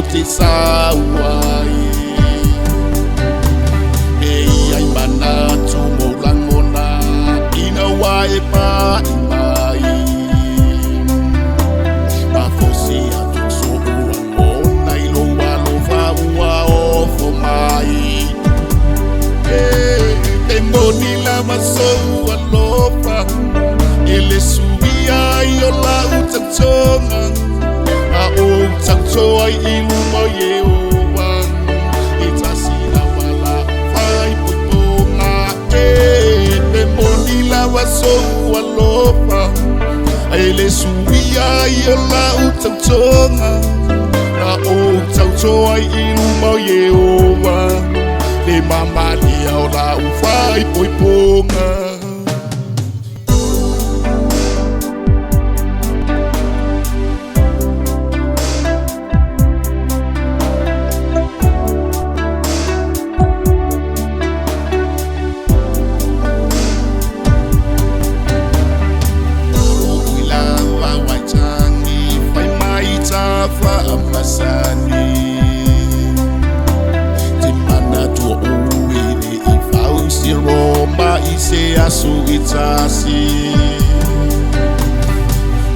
te sawai e ai mana tu mo langona ina wai pa mai pa fosi atu so uangona ilo walo fa ua o fo mai e moni la maso alofa ele subia io la utantonga a o tantoai ilu mo ye o itasi la wala fai putonga e moni la maso alofa ele subia io la utantonga a o tantoai ilu mo ye o le mama li au la ufai poiponga Masani Timana tua uile I fausi Roma I se asu itasi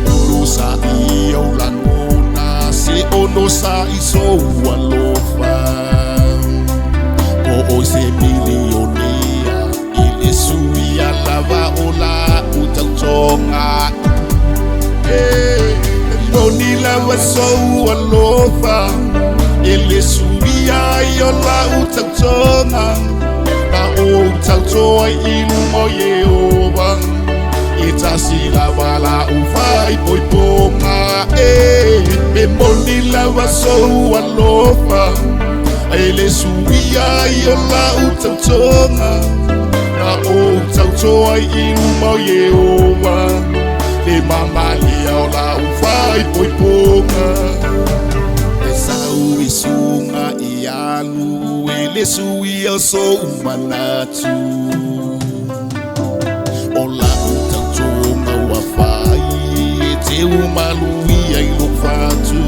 Urusa I au langona Se ono sa I so alofa O se milionia Ile suia lava ola utautonga Moni lava so alofa ele subia io la utautonga na o utautoa ilu mo Yehova itasi lava la ufai poiponga me moni lava so alofa ele subia io la utautonga na o utautoa ilu mo Yehova le mama li au la ufai poiponga e sau I sunga I alu ele sui au so umanatu o la utantonga wafai te umalu I ai lofatu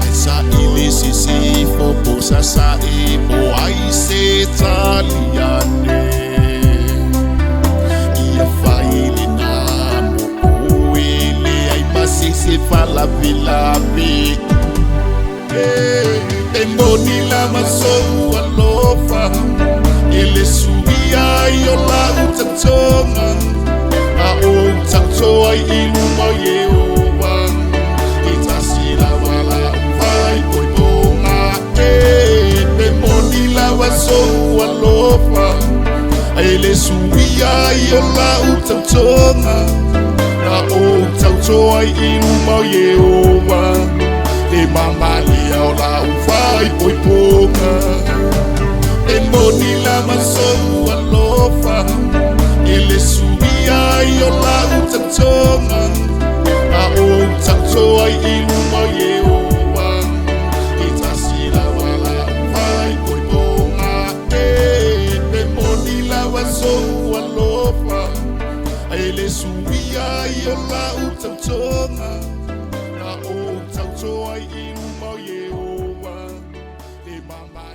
e sa ile sisi fo posa sa e po ai se taliane se fala vilabi e moni la maso alofa ele subia io la utantonga a o tantoa ilu mo Yehova itasi la wala vai poiponga e moni la maso alofa ele subia io la utantonga na o tautoa ilu mo Yehova le mama li au la ufai poiponga e moni la maso alofa ele subia io la utantonga na o tautoa ilu mo Yehova itasi la wala ufai poiponga e moni la maso alofa ele subia io la utautonga na o tautoa ilu mo Yehova le mama